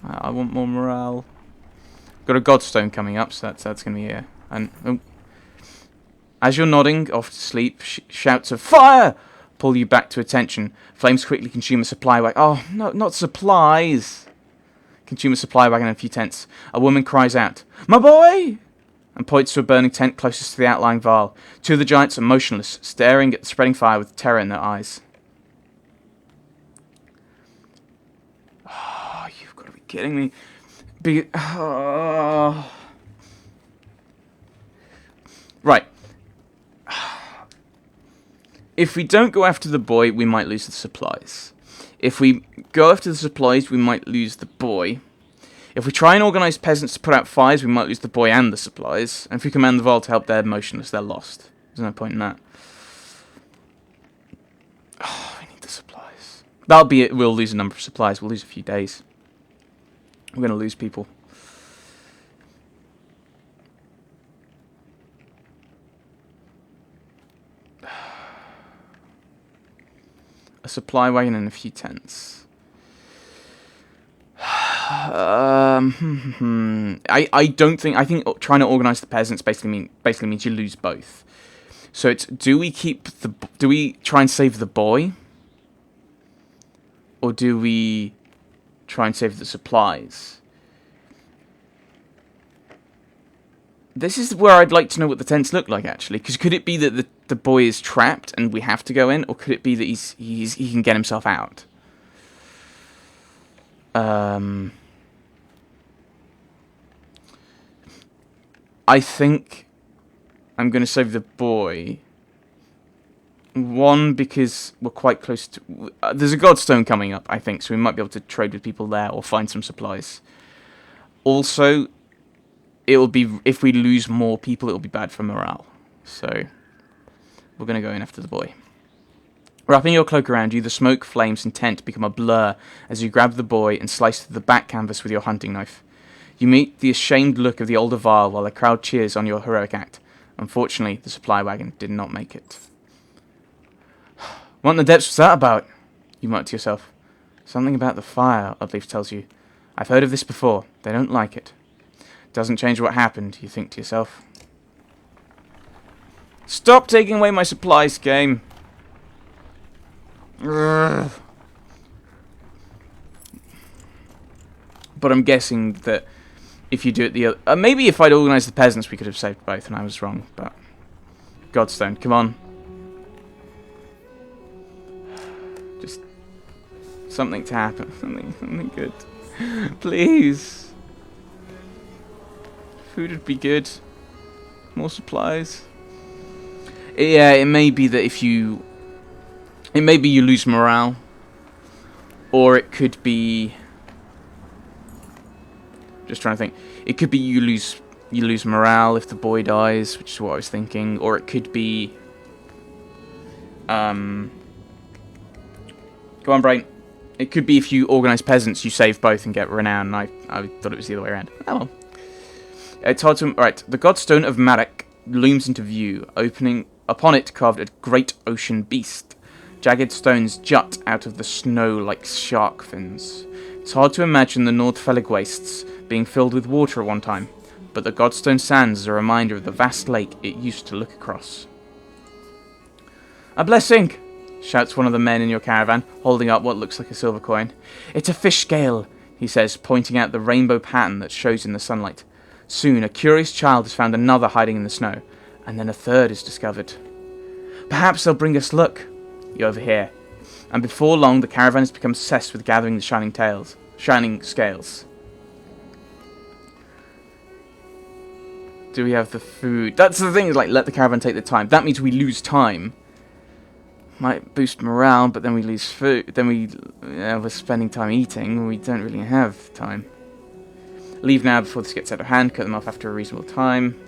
I want more morale. Got a godstone coming up, so that's going to be here. And as you're nodding off to sleep, shouts of fire pull you back to attention. Flames quickly consume a supply wagon. Oh, no, not supplies. Consume a supply wagon and a few tents. A woman cries out, "My boy!" and points to a burning tent closest to the outlying Varl. Two of the giants are motionless, staring at the spreading fire with terror in their eyes. Oh, you've got to be kidding me. Right. If we don't go after the boy, we might lose the supplies. If we go after the supplies, we might lose the boy. If we try and organise peasants to put out fires, we might lose the boy and the supplies. And if we command the Varl to help, they're motionless, they're lost. There's no point in that. Oh, we need the supplies. That'll be it. We'll lose a number of supplies. We'll lose a few days. We're going to lose people. A supply wagon and a few tents. I don't think. I think trying to organise the peasants basically means you lose both. So it's do we try and save the boy, or do we try and save the supplies? This is where I'd like to know what the tents look like, actually, because could it be that the boy is trapped and we have to go in, or could it be that he can get himself out? I think I'm going to save the boy. One, because we're quite close to... there's a godstone coming up, I think, so we might be able to trade with people there or find some supplies. Also, it'll be... if we lose more people, it'll be bad for morale. So, we're going to go in after the boy. Wrapping your cloak around you, the smoke, flames, and tent become a blur as you grab the boy and slice through the back canvas with your hunting knife. You meet the ashamed look of the older Varl while the crowd cheers on your heroic act. Unfortunately, the supply wagon did not make it. What in the depths was that about? You mutter to yourself. Something about the fire, Oddleaf tells you. I've heard of this before. They don't like it. Doesn't change what happened, you think to yourself. Stop taking away my supplies, game. But I'm guessing that if you do it the other... maybe if I'd organised the peasants we could have saved both, and I was wrong, but... Godstone, come on. Just... something to happen. Something good. Please. Food would be good. More supplies. Yeah, it may be that if you... it may be you lose morale. Or it could be... just trying to think. It could be you lose morale if the boy dies, which is what I was thinking. Or it could be... go on, brain. It could be if you organise peasants, you save both and get renown. I thought it was the other way around. Oh well. It's hard to... Right, the godstone of Marek looms into view, opening upon it carved a great ocean beast. Jagged stones jut out of the snow like shark fins. It's hard to imagine the Nordfellig wastes being filled with water at one time, but the Godstone Sands is a reminder of the vast lake it used to look across. A blessing! Shouts one of the men in your caravan, holding up what looks like a silver coin. It's a fish scale, he says, pointing out the rainbow pattern that shows in the sunlight. Soon, a curious child has found another hiding in the snow, and then a third is discovered. Perhaps they'll bring us luck, you overhear, and before long the caravan has become obsessed with gathering the shining scales. Do we have the food? That's the thing, is like, let the caravan take the time. That means we lose time. Might boost morale, but then we lose food. Then we're spending time eating. We don't really have time. Leave now before this gets out of hand. Cut them off after a reasonable time.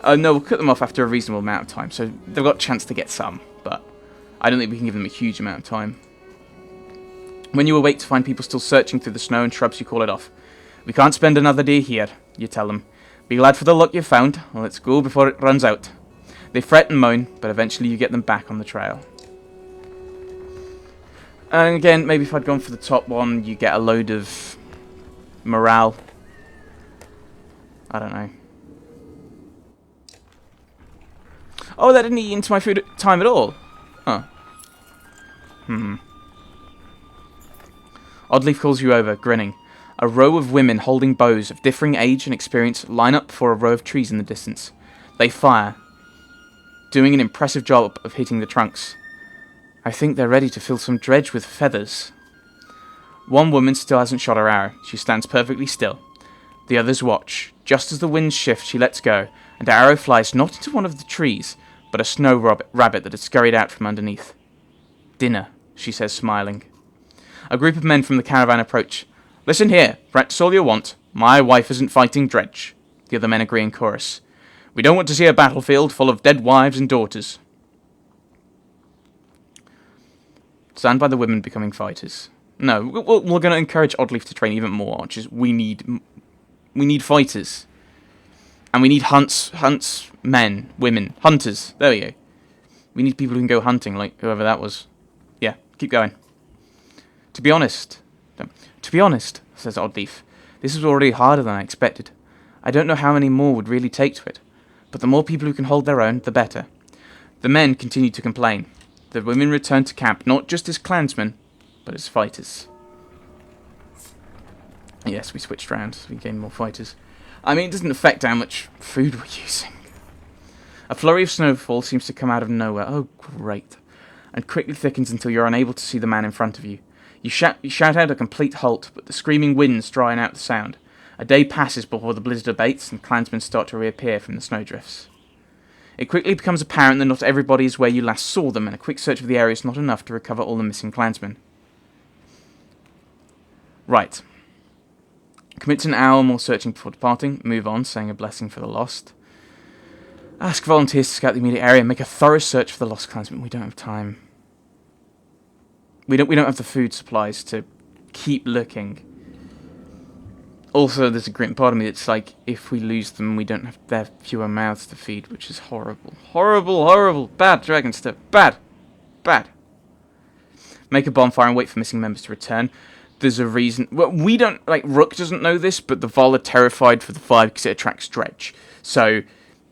No, we'll cut them off after a reasonable amount of time. So they've got a chance to get some, but I don't think we can give them a huge amount of time. When you awake to find people still searching through the snow and shrubs, you call it off. We can't spend another day here, you tell them. Be glad for the luck you've found. Let's go before it runs out. They fret and moan, but eventually you get them back on the trail. And again, maybe if I'd gone for the top one, you get a load of Morale. I don't know. Oh, that didn't eat into my food time at all. Huh. Oddleaf calls you over, grinning. A row of women holding bows of differing age and experience line up before a row of trees in the distance. They fire, doing an impressive job of hitting the trunks. I think they're ready to fill some dredge with feathers. One woman still hasn't shot her arrow. She stands perfectly still. The others watch. Just as the winds shift, she lets go, and her arrow flies not into one of the trees, but a snow rabbit that had scurried out from underneath. Dinner, she says, smiling. A group of men from the caravan approach. Listen here, that's all you want. My wife isn't fighting dredge. The other men agree in chorus. We don't want to see a battlefield full of dead wives and daughters. Stand by the women becoming fighters. No, we're going to encourage Oddleaf to train even more archers. We need fighters. And we need men, women, hunters. There we go. We need people who can go hunting, like whoever that was. Yeah, keep going. To be honest, says Oddleaf, this is already harder than I expected. I don't know how many more would really take to it, but the more people who can hold their own, the better. The men continue to complain. The women return to camp, not just as clansmen, but as fighters. Yes, we switched round, so we gained more fighters. I mean, it doesn't affect how much food we're using. A flurry of snowfall seems to come out of nowhere. Oh, great. And quickly thickens until you're unable to see the man in front of you. You shout out a complete halt, but the screaming winds drown out the sound. A day passes before the blizzard abates and clansmen start to reappear from the snowdrifts. It quickly becomes apparent that not everybody is where you last saw them, and a quick search of the area is not enough to recover all the missing clansmen. Right. Commit to an hour more searching before departing. Move on, saying a blessing for the lost. Ask volunteers to scout the immediate area and make a thorough search for the lost clansmen. We don't have time. We don't have the food supplies to keep looking. Also, there's a grim part of me that's like, if we lose them, we don't have their fewer mouths to feed, which is horrible. Horrible, horrible. Bad, dragon stuff. Bad. Bad. Make a bonfire and wait for missing members to return. There's a reason. Well, we don't, like, Rook doesn't know this, but the Vol are terrified for the fire because it attracts dredge. So,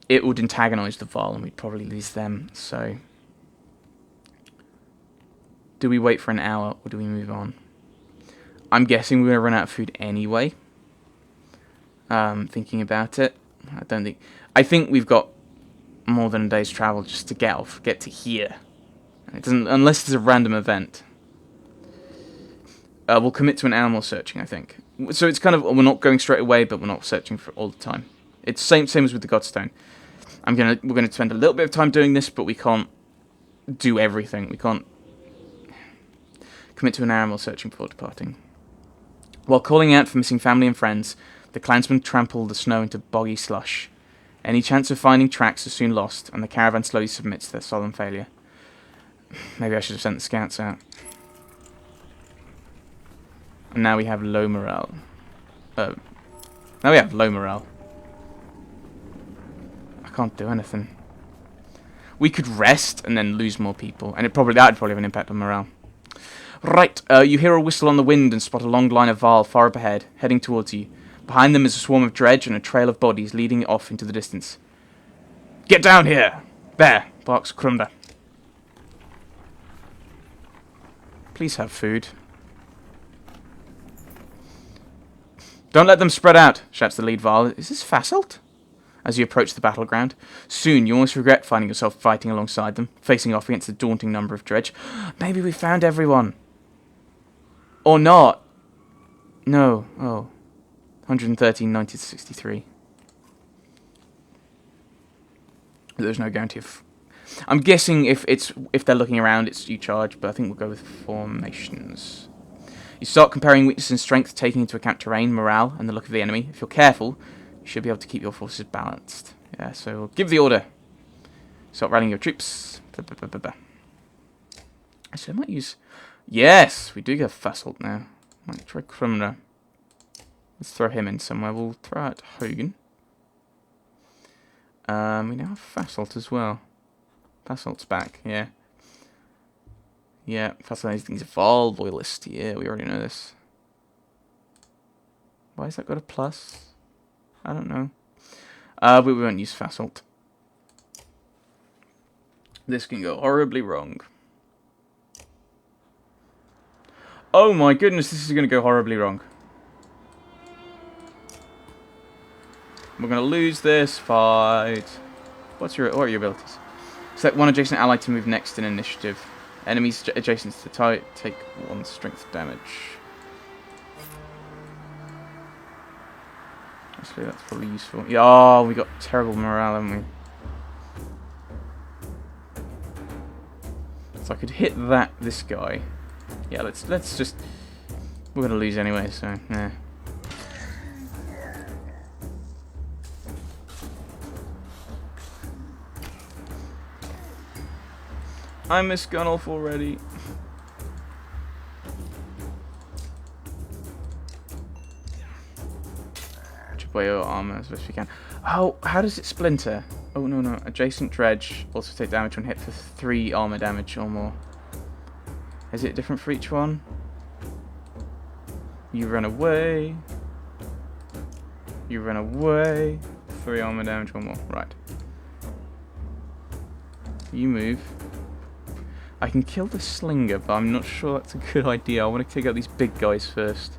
it would antagonise the Vol, and we'd probably lose them. So, do we wait for an hour, or do we move on? I'm guessing we're going to run out of food anyway. Thinking about it, I think we've got more than a day's travel just to get to here. It doesn't, unless it's a random event. We'll commit to an hour more searching, I think. So it's kind of, we're not going straight away, but we're not searching for all the time. It's same as with the Godstone. We're gonna spend a little bit of time doing this, but we can't do everything. We can't commit to an hour more searching before departing. While calling out for missing family and friends, the clansmen trample the snow into boggy slush. Any chance of finding tracks is soon lost, and the caravan slowly submits to their solemn failure. Maybe I should have sent the scouts out. And now we have low morale. I can't do anything. We could rest and then lose more people, and that'd probably have an impact on morale. Right, you hear a whistle on the wind and spot a long line of Varl far up ahead, heading towards you. Behind them is a swarm of dredge and a trail of bodies leading off into the distance. Get down here! There, barks Krumda. Please have food. Don't let them spread out, shouts the lead Varl. Is this Fasselt? As you approach the battleground. Soon you almost regret finding yourself fighting alongside them, facing off against a daunting number of dredge. Maybe we found everyone. Or not. No. Oh. 113, 90 to 63. There's no guarantee of... I'm guessing if they're looking around, it's you charge, but I think we'll go with formations. You start comparing weakness and strength, taking into account terrain, morale, and the look of the enemy. If you're careful, you should be able to keep your forces balanced. Yeah, so we'll give the order. Start rallying your troops. Actually, I might use... Yes, we do get Fasselt now. Might try Krumna. Let's throw him in somewhere. We'll throw out Hogan. We now have Fasselt as well. Fasselt's back, yeah. Yeah, Fasselt thinks he's a Vol loyalist. Yeah, we already know this. Why has that got a plus? I don't know. We won't use Fasalt. This can go horribly wrong. Oh my goodness, this is going to go horribly wrong. We're going to lose this fight. What are your abilities? Select one adjacent ally to move next in initiative. Enemies adjacent to the target take 1 strength damage. Actually, that's probably useful. Yeah, oh, we got terrible morale, haven't we? So I could hit this guy. Yeah, let's just. We're gonna lose anyway, so yeah. I miss Gunolf already. Chip away your armor as best we can. Oh, how does it splinter? Oh no. Adjacent dredge also take damage when hit for 3 armor damage or more. Is it different for each one? You run away. You run away. 3 armor damage or more. Right. You move. I can kill the slinger, but I'm not sure that's a good idea. I want to take out these big guys first.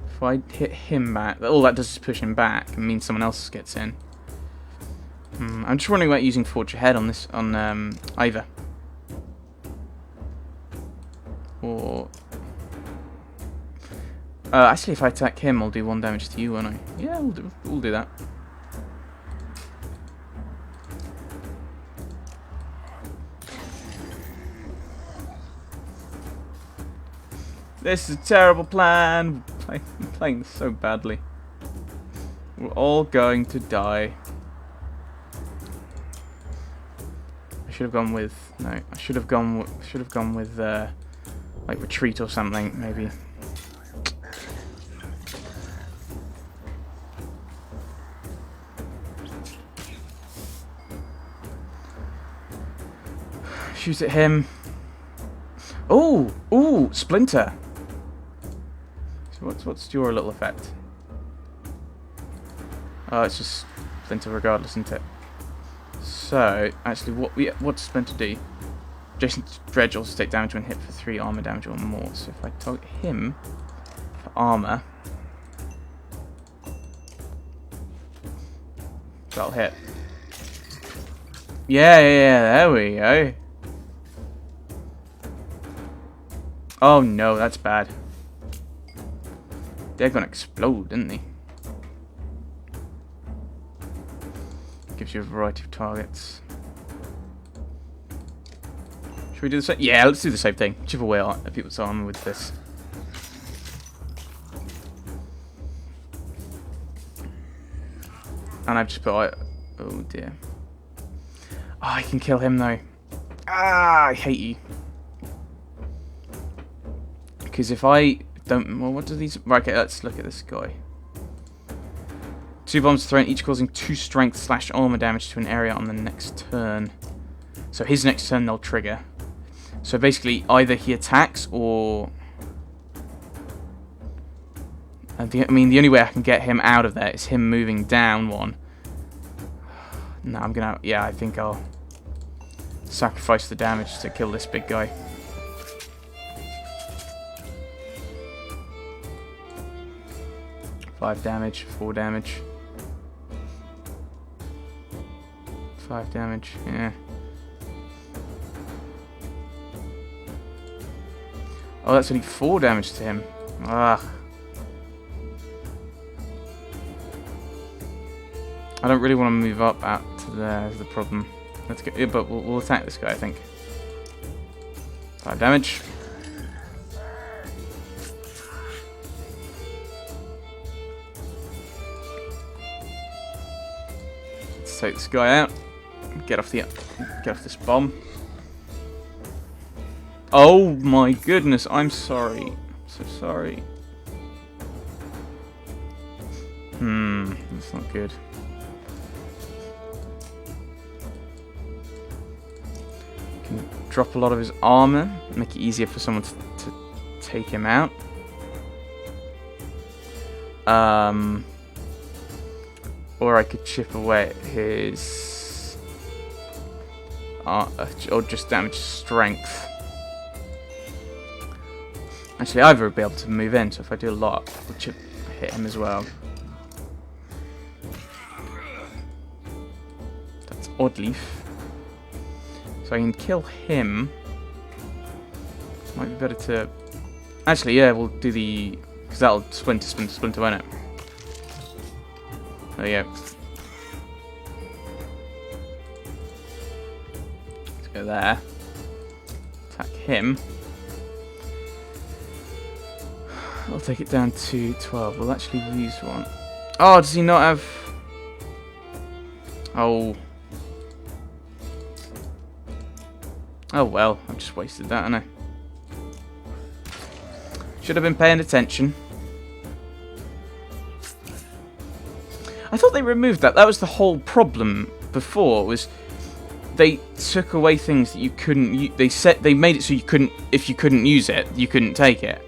If I hit him back, all that does is push him back and means someone else gets in. I'm just wondering about using Forge Ahead on this, on Ivor. Or... actually, if I attack him, I'll do 1 damage to you, won't I? Yeah, we'll do that. This is a terrible plan. I'm playing this so badly. We're all going to die. I should have gone with no. I should have gone with like retreat or something, maybe. Shoot at him. Ooh, splinter. So what's your little effect? Oh, it's just splinter regardless, isn't it? So actually, what does splinter do? Jason Dredge also take damage when hit for 3 armor damage or more. So if I target him for armor, that'll hit. Yeah, there we go. Oh no, that's bad. They're gonna explode, didn't they? Gives you a variety of targets. Should we do the same? Yeah, let's do the same thing. Chip away at people's armor with this. And I've just put... Oh dear. Oh, I can kill him though. Ah, I hate you. Because if I don't... Well, what do these... Right, okay, let's look at this guy. 2 bombs thrown, each causing 2 strength / armor damage to an area on the next turn. So his next turn they'll trigger. So basically, either he attacks or... I mean, the only way I can get him out of there is him moving down 1. No, I'm gonna... Yeah, I think I'll sacrifice the damage to kill this big guy. Five damage, 4 damage. 5 damage, yeah. Oh, that's only 4 damage to him. Ugh. I don't really want to move up out to there, is the problem. Let's get, yeah, but we'll attack this guy, I think. 5 damage. Let's take this guy out. Get off this bomb. Oh my goodness, I'm sorry. So sorry. That's not good. drop a lot of his armor, make it easier for someone to take him out. Or I could chip away at his... or just damage strength. Actually, either would be able to move in, so if I do a lot, I'll hit him as well. That's Oddleaf. So I can kill him. Might be better to... Actually, yeah, we'll do the... Because that'll splinter, won't it? There you go. Let's go there. Attack him. I'll take it down to 12. We'll actually use one. Oh, does he not have... Oh. Oh well, I've just wasted that, haven't I? Should have been paying attention. I thought they removed that. That was the whole problem before, was they took away things that you couldn't they made it so you couldn't, if you couldn't use it, you couldn't take it.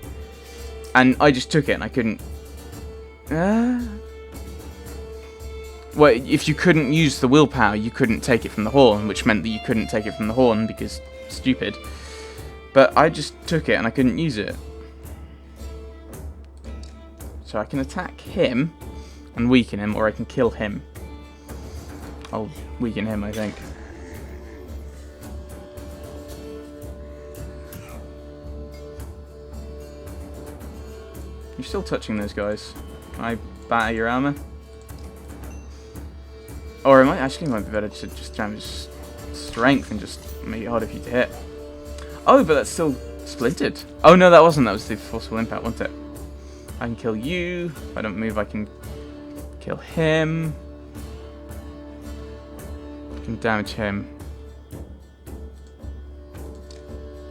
And I just took it and I couldn't... Well, if you couldn't use the willpower, you couldn't take it from the horn, which meant that you couldn't take it from the horn because stupid. But I just took it and I couldn't use it. So I can attack him and weaken him, or I can kill him. I'll weaken him, I think. You're still touching those guys. Can I batter your armor? Or it might be better to just damage strength and just make it harder for you to hit. Oh, but that's still splintered. Oh no, that wasn't. That was the forceful impact, wasn't it? I can kill you. If I don't move, I can kill him. I can damage him.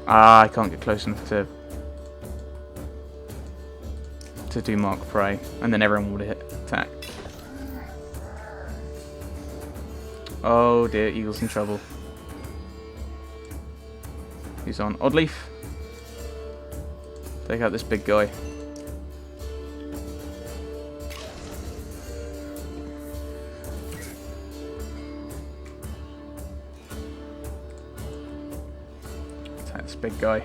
Ah, I can't get close enough to do Mark Prey, and then everyone would hit attack. Oh dear, Eagle's in trouble. He's on Oddleaf. Take out this big guy. Attack this big guy.